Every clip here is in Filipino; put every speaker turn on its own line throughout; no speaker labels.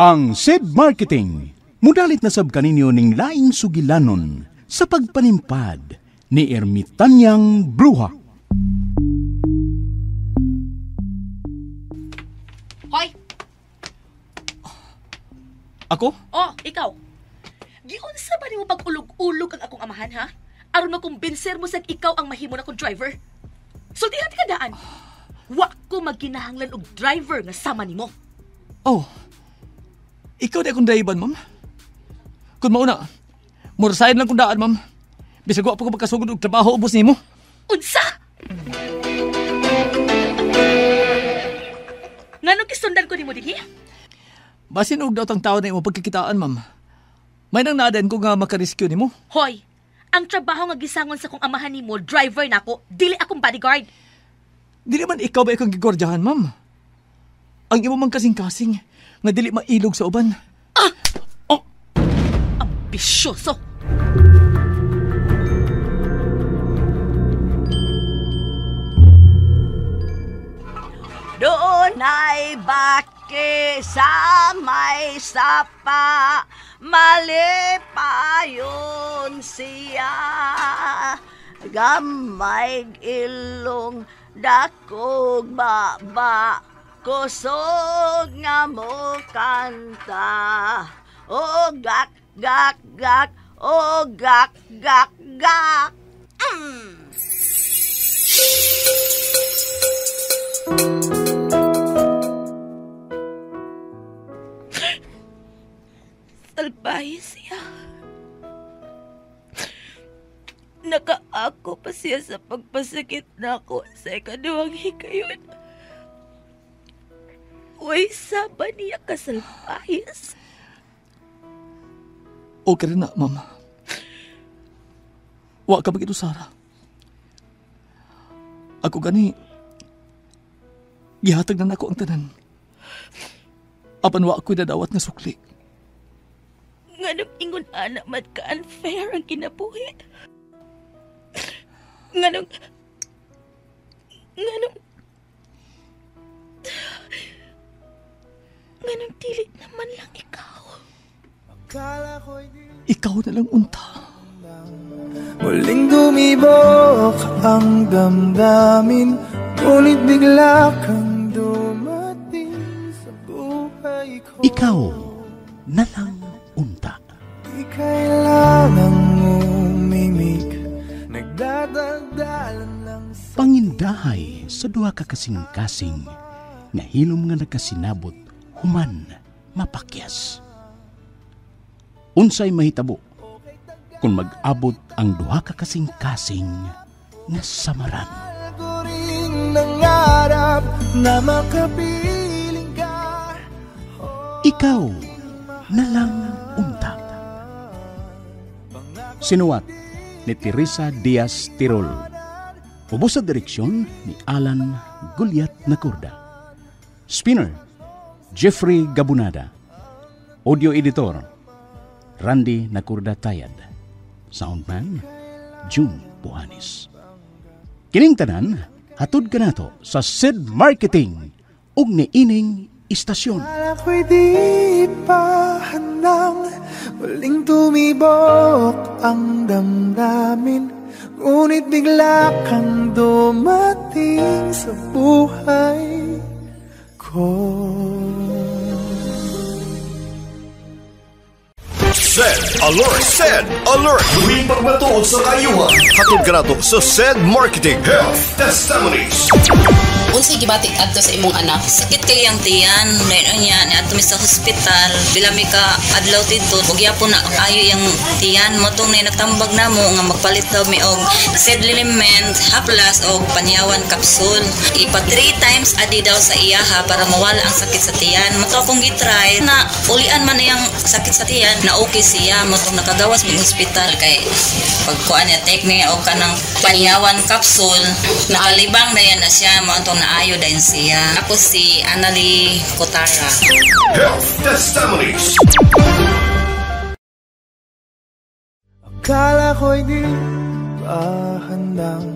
Ang SED Marketing, mudalit na sab kaninyo ning laing sugilanon sa pagpanimpad ni Ermitanyang Bruha.
Hoy!
Ako?
Oh, ikaw. Giunsa ba nimo pag-ulog-ulog ang akong amahan, ha? Aron makumbinser mo sa ikaw ang mahimo na kong driver. Sultihan ka daan. Wa ko magkinahanglan og driver nga sama nimo.
Oh, ikaw di akong daiban, ma'am. Kung mauna, murasayan lang kung daan, ma'am. Bisag wa pa ko magkasugod og trabaho, ubos nimo.
Unsa? Nganong kisundan ko nimo dinhi?
Basin og daw tang tao na imo pagkikitaan, ma'am. May nang naadan ko nga makarescue nimo.
Hoy, ang trabaho nga gisangon sa kong amahan nimo, driver nako, dili akong bodyguard.
Dili man ikaw ba ikong gigordyahan, ma'am? Ang imo man kasing-kasing nga dili mailog sa uban.
Oh! Ambisyoso! Doon ay baki sa may sapa, mali pa yun siya. Gamay ilong, dakog baba, kusog nga mo kanta. O gak, gak, gak, o gak, gak, gak. Salbahe siya. Nakaako pa siya sa pagpasakit na ako sa ikaduhang hikayon. Uy, saba niya kasalbahis.
Okay rin na, ma'am. Wa ka bagito, Sarah. Ako gani, gihatag na nako ang tanan. Apan wa ako'y nadawat nga sukli.
Nganong ingon anak mat ka unfair ang kinabuhi. Nganong dili naman lang ikaw.
Ikaw na lang unta.
Muling dumibok ang damdamin, ngunit bigla kang dumating sa buhay ko.
Ikaw na lang unta.
Di kailangang umimik, nagdadagdalan lang sa
Pangindahay sa duha ka kasing-kasing nga hilom nga nagkasinabot human mapakyas. Unsay mahitabo kung mag-abot ang duha ka kasing-kasing nga samaran.
ko rin nangarap na makapiling ka.
Ikaw na lang unta. Sinuwat ni Teresa Diaz Tirol. Ubos sa direksyon ni Alan Gulyat Nakurda. Spinner, Jeffrey Gabunada. Audio editor, Randy Nakurda Tayad. Soundman, June Puhanis. Kining tanan, hatod ka nato sa SED Marketing ug niining istasyon.
Akala ko'y di pa handang muling tumibok ang damdamin, ngunit bigla kang dumating sa buhay ko.
SED Alert! SED Alert! Huwing pagmatuod sa kayuhan. Hatod ka nato sa SED Marketing Health Testimonies.
Unsay gibatik adto sa imong anak? Sakit kay ang tiyan, mayroon niya ni adto mi sa hospital. Bila mi ka adlaw dito, ug yapon na ayo yang tiyan mo tong nagtambag namo nga magpalit daw mi og SED Liliment, haplas og panyawan kapsul. Ipa 3 times adi daw sa iyaha para mawala ang sakit sa tiyan. Mo to akong gitry na ulian man yang sakit sa tiyan na okay siya mo tong nakagawas mi hospital kay pagkuan niya take niya og kanang panyawan kapsul nakalibang dayan na siya mo tong naayo din siya. Ako si Annalie Cotara.
Health Testimonies.
Akala ko'y di pa handang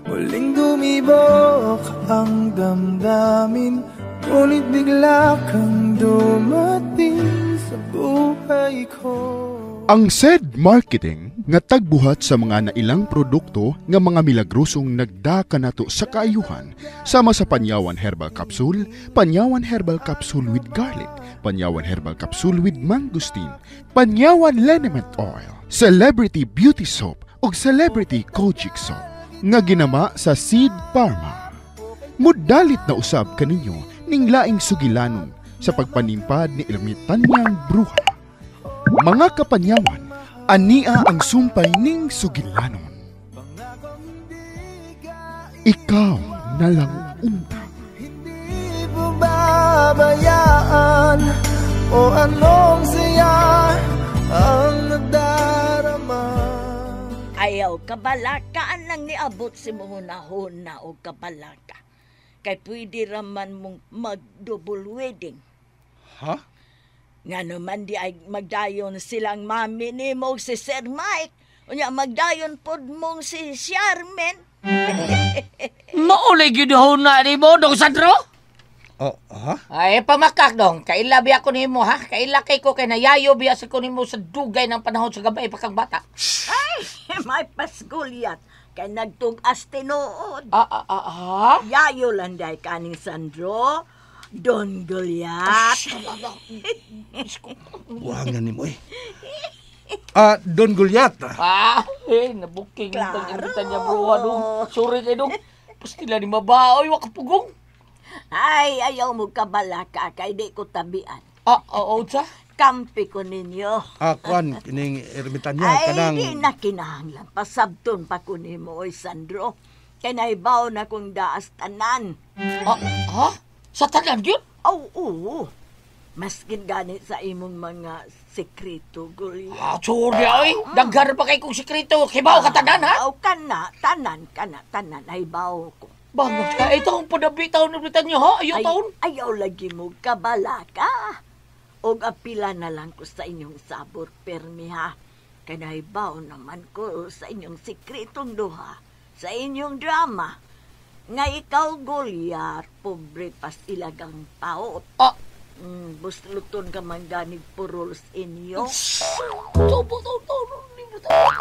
muling dumibok ang damdamin, ngunit bigla kang dumating ko.
Ang SED Marketing nga tagbuhat sa mga nailang produkto nga mga milagrosong nagdaka nato sa kaayuhan sama sa Panyawan Herbal Capsule, Panyawan Herbal Capsule with Garlic, Panyawan Herbal Capsule with Mangosteen, Panyawan Liniment Oil, Celebrity Beauty Soap ug Celebrity Kojic Soap nga ginama sa Seed Pharma. Mudalit na usab kaninyo ning laing sugilanon sa pagpanimpad ni Ermitanyang Bruha. Mga kapanyawan, ania ang sumpay ning sugilanon. Ikaw na lang unta.
Hindi mo babayaan o anong siya ang nadarama.
Ayaw kabalakaan lang niabot si muhunahon o kabalaka. Kay pwede raman mong mag-double wedding.
Ha?
Nga naman di ay magdayon silang mami ni mo si Sir Mike. Unya magdayon pod mong si Charmen.
Maulay ginahon na ni mo, Dong Sandro?
Oh, ha?
Ay, pamakak dong. Kaila biya ko ni mo, ha? Kaila kay ko, kay nayayo biya sa ko ni mo sa dugay ng panahon sa gabay pa kang bata.
Ay, may pasgulyat. Kay nagtugas tinuod. Yayo landay kaning Sandro. Don Goliath.
Wangan ni mo eh. Don Goliath.
Nabuking ang pag-invitan niya, bro. Sorry kayo dong. Pastila ni mabaoy, wakapugong.
Ay, ayaw mo kabalaka, kay di ko tabian.
Oo, sa?
Kampi ko ninyo.
Kuan, kining ermitanya,
Ay,
kanang...
di na kinahanglan. Pasabton pa ko ni mo, Sandro. Kay naibaw na kong daas tanan.
Sa tanan yun?
Oo. Maskin ganit sa imong mga sekreto, Goliath.
Sorry ay. Daggar pa kay kong sekreto. Kibaw ka tanan, ha?
Tanan, ay baw ko.
Bangat ka. Ito ang padabitaw na bitan niyo, ha? Taon?
Ayaw lagi mo kabalaka. O apila na lang ko sa inyong sabor, permi, ha? Kanaibaw naman ko sa inyong sekretong duha, sa inyong drama. Nga ikaw, Goliath, pobre pas ilagang paot. Busluton ka man ganig puruls inyo.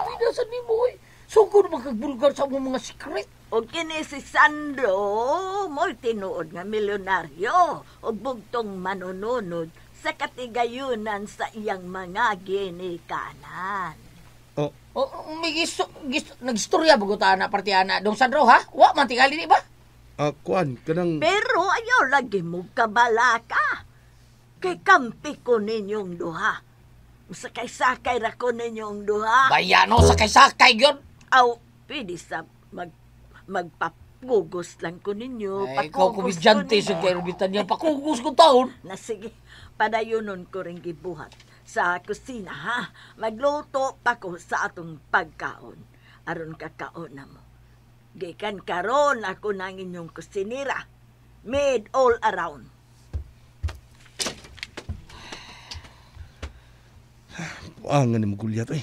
Pinasan ni mo eh. Sugod magkagbulgar sa mga secret.
O kini si Sandro, mo'y tinuod nga milyonaryo o bugtong manununod sa katigayunan sa iyang mga ginikanan.
May nagstorya bagutaan na partiyana. Dong Sandro, ha? Wa, mantingali ni ba?
Kuan, kanang...
Pero ayaw lagi mo kabalaka. Kay kampi ko ninyong duha. Sakay-sakay ra ko ninyong duha.
Bayano, sakay-sakay yun.
Pwede sa magpapugos lang ko ninyo.
Ay, ikaw kumidyante sa kairbitan niya. Pakugos ko taon.
Sige, padayunon ko rin gibuhat sa kusina, ha? Magluto pa ko sa atong pagkaon. Aron kakaon na mo. Gikan karon ako ng inyong kusinira. Made all around.
Wangan ni mo, Goliath, eh.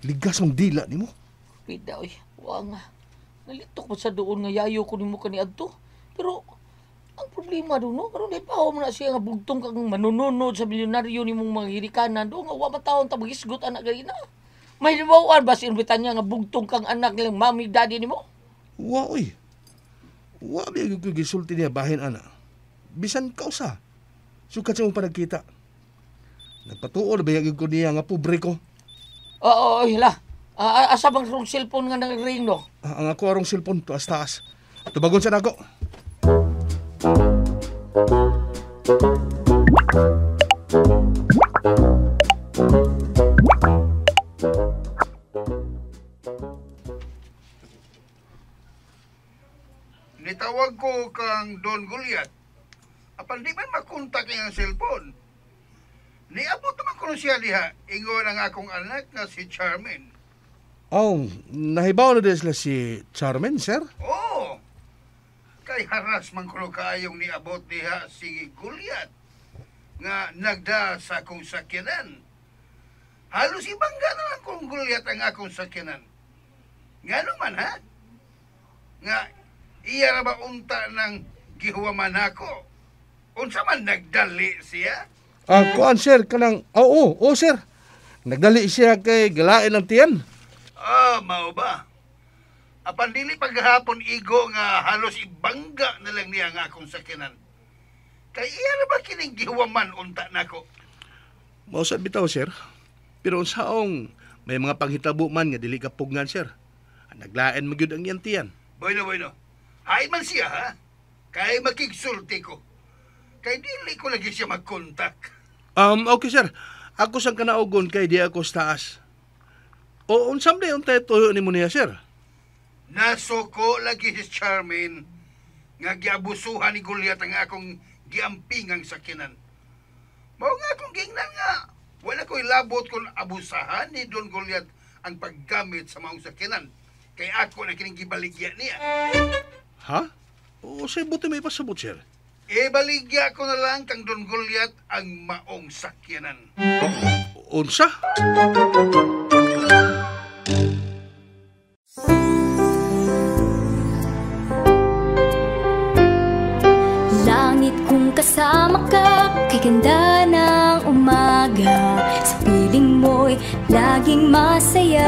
Ligas mong dila ni mo.
Pida, oy. Wanga. Nalitok mo sa doon nga yayo ko ni mo kaniadto. Pero, ang problema doon, no? Karoon ay pahaw mo na siya nga bugtong kang manununod sa milyonaryo ni mong mga hirikanan. Doon nga, wama taon tabagisgot anak gari na. May liwawaan ba si invitan niya nga bugtong kang anak nilang mami, daddy ni mo?
Oy. Biya yung gisulti niya bahin, ana. Bisan kausa. Sukat siya mong panagkita. Nagpatuod ba yung ko niya nga pobre ko?
Oo, hila. Asa bang rong cellphone nga nag-ring, no?
Ang ako arong cellphone, taas-taas. Tubagon siya na ako.
Nitawag ko kang Don Goliath. Apan di man makontak ang cellphone. Niabot naman ko siya diha. Ingon ang akong anak na si Charmin.
Nahibaw na din sila si Charmin, sir?
Oo. Kay haras man ko kaayong niabot diha si Goliath nga nagda sa akong sakyanan. Halos ibangga na lang kung Goliath ang akong sakyanan. Nga naman, ha? Nga iya na ba unta ng gihuwaman ako? Unsa man nagdali siya?
Kuan sir, kanang, oo, sir. Nagdali siya kay galain ng tiyan.
Mao ba? Apan dili paghapon igo nga halos ibangga na lang niya nga akong sakinan. Kay iya na ba kining gihuwaman unta nako?
Mausad bitaw, sir. Pero unsaong may mga panghitabo man nga dili kapugngan, sir. Naglain magyud ang iyang tiyan.
Bueno. Hay man siya, ha? Kay makigsulti ko. Kay dili ko lagi siya magkontak.
Okay, sir. Ako sang kanaugon kay di ako sa taas. O unsam na yung tuyo ni mo niya, sir?
Nasuko lagi si Charmaine nga giabusuhan ni Goliath ang akong giampingang sakinan. Mao nga akong gingnan nga wala ko'y labot kung abusahan ni Don Goliath ang paggamit sa maong sakinan. Kay ako na kining gibaligya niya.
Ha? O say buti may pasabot, sir.
Baligya ko na lang kang Don Goliath ang maong sakyanan.
Unsa?
Langit kung kasama ka, kay ganda ng umaga. Sa piling mo'y laging masaya.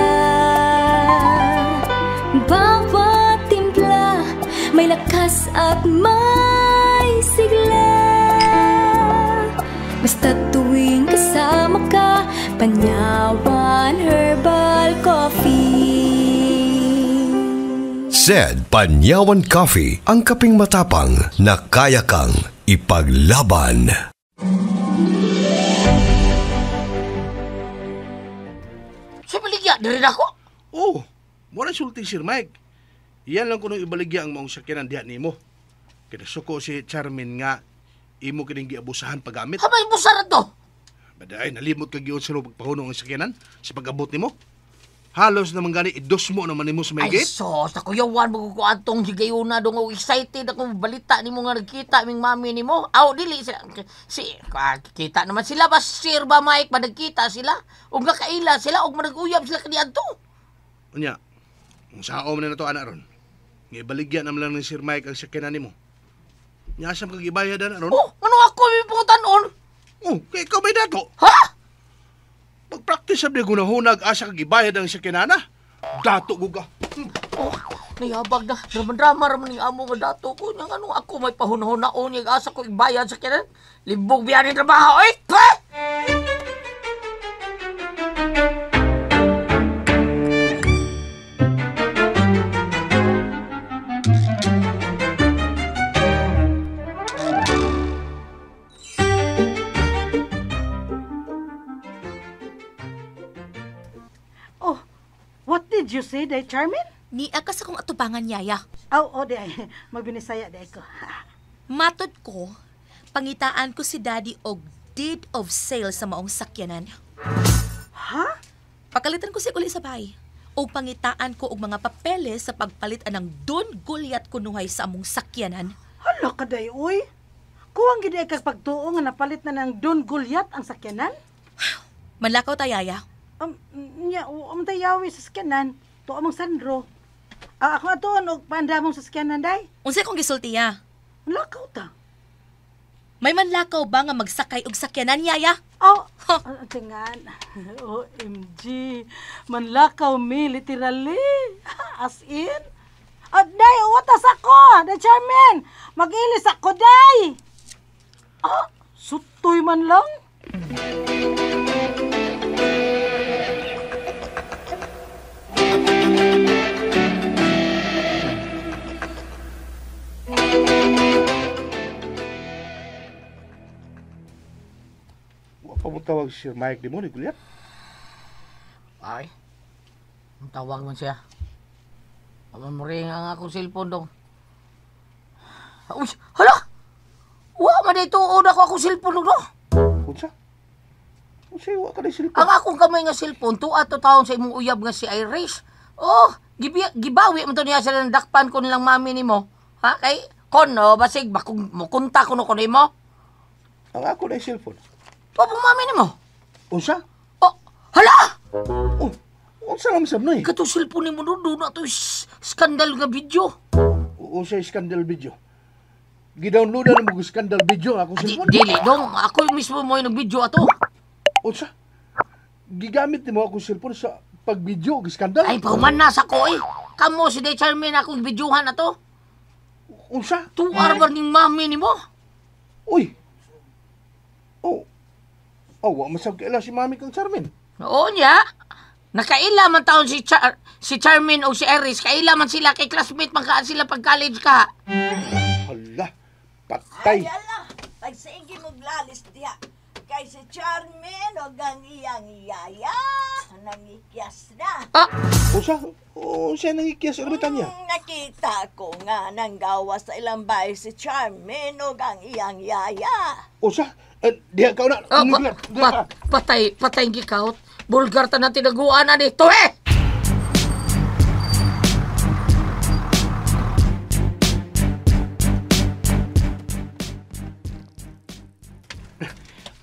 Bawat timpla, may lakas at may sigla. Basta tuwing kasama ka, Panyawan Herbal Coffee.
SED Panyawan Coffee, ang kaping matapang na kaya kang ipaglaban.
Sa baligya, di rin ako.
Wala sulti, Sir Mike. Iyan lang kuno ibaligya ang maong sakyanan diha nimo. Kinasuko si Charmin nga imo kining giabusahan paggamit.
Habay mo sarad to.
Baday, nalimot ka giyon sa pagpahunong ang sakyanan sa pag-abot nimo. Halos naman gani idos mo naman nimo sa may
Ay
gate.
sos, nakuyawan magkukuantong higayuna dong excited ako balita nimo nga nagkita aming mami nimo. Aw dili kita naman sila ba Sir ba Mike ba nagkita sila? Ug nakaila sila ug manag-uyab sila kaniadto.
Unya, kung sao man na to anak ron. Nga ibaligya naman lang ni Sir Mike ang sakyanan nimo. Nya asam kag ibayadan aron?
Ano ako may pangutanon?
Kay ikaw may dato.
Ha?
Pag-practice sabi gunahunag asa kag ibayad ang sakyanana. Dato ko ka.
Nayabag na. Drama raman ni amo nga dato ko. Nga ano ako may pahunahon yung asa ko ibayad sa kinan. Libog biyan ni trabaho. Oy!
What did you say, day Charmin?
Ni akas akong atubangan, yaya.
Day. Magbinisaya, day ko.
Matod ko, pangitaan ko si Daddy og deed of sale sa maong sakyanan.
Ha?
Pakalitan ko si uli sa bahay. O pangitaan ko og mga papeles sa pagpalit anang Don Goliath kunuhay sa among sakyanan.
Hala ka, day, uy. Kuwang gid kag pagtuo nga napalit na ng Don Goliath ang sakyanan?
Manlakaw ta, yaya.
Tayawi sa sakyanan. To among Sandro. Ako atoon og pandamong sa sakyanan, day.
Unsay kong gisultiya?
Lakaw ta.
May manlakaw ba nga magsakay og sakyanan, yaya?
Tingan. OMG. Manlakaw mi, literally. As in. Day, uwatas ako. Day, Charmin. Mag-ilis ako, day. Sutoy man lang.
Pamutawag si Sir Mike di mo ni Goliath.
Ay. Ang tawag man siya. Aman mo rin ang akong cellphone dong. Uy, hala! Wa man dito una ko akong cellphone dong.
Unsa? Unsa wa ka na cellphone?
Ang akong kamay nga cellphone to ato taon sa imong uyab nga si Irish. Gibawi man to niya sila dakpan ko nilang mami nimo. Ha kay kono basig bakong mukunta ko no kuno mo.
Ang ako na cellphone.
Papa mami nimo.
Unsa?
Hala!
Unsa naman sabnoy?
Kato cellphone nimo do na to skandal nga video.
Unsa scandal video? Gidownloadan mo skandal video nga akong cellphone.
Dili, dong. Ako mismo mo yung nag-video ato.
Unsa? Gigamit mo akong cellphone sa pag-video og skandal?
Ay, paumanas ako eh. Kamo si Day Charmin akong videohan ato.
Unsa?
Tuwar ba ning mami ni mo?
Uy. Oh. Oh, wa masab kaila si Mami kang Charmin.
Oo niya. Nakaila man taon si Charmin o si Eris. Kaila man sila kay classmate man kaan sila pag college ka.
Hala, patay.
Ay, ala. Pagsigi mo glalis diya. Kay si Charmin o gang iyang iyaya. Nangikyas na.
Siya nangikyas ermitan niya.
Nakita ko nga nanggawa sa ilang bahay si Charmin o gang iyang yaya.
Diya ka na.
Patay ang gikaut. Bulgar ta na tinaguan na dito eh!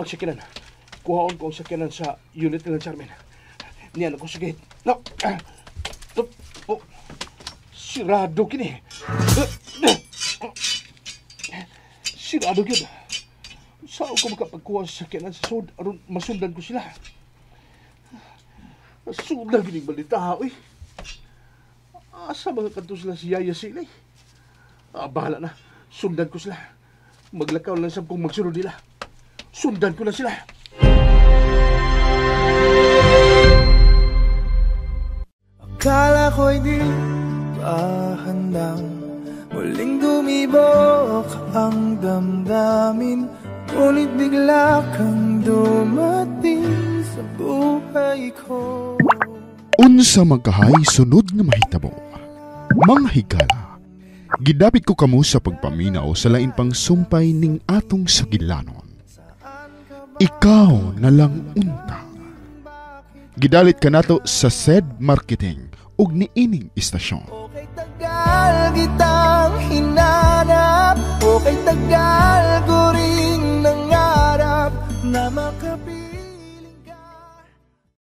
Ang sakinan. Kuhaon ko ang sakinan sa unit ng Charmin. Niyan ako sa gate. No. Sirado kini. Sirado kini. Saan ko makapagkuha sa sakinan sa sud aron masundan ko sila? Sundan kining balita, uy. Asa mga kanto sila si Yaya sila? Bahala na. Sundan ko sila. Maglakaw lang sa kung magsunod nila. Sundan ko na sila.
Akala ko'y di pa handang muling dumibok ang damdamin. Ngunit bigla kang dumating sa buhay ko.
Unsa magkahay sunod nga mahitabo. Mga higala, gidapit ko kamo sa pagpaminaw sa lain pang sumpay ning atong sagilanon. Ikaw na lang unta. Gidalit ka nato sa SED Marketing ug niining istasyon.
Okay tagal kitang hinanap. Okay tagal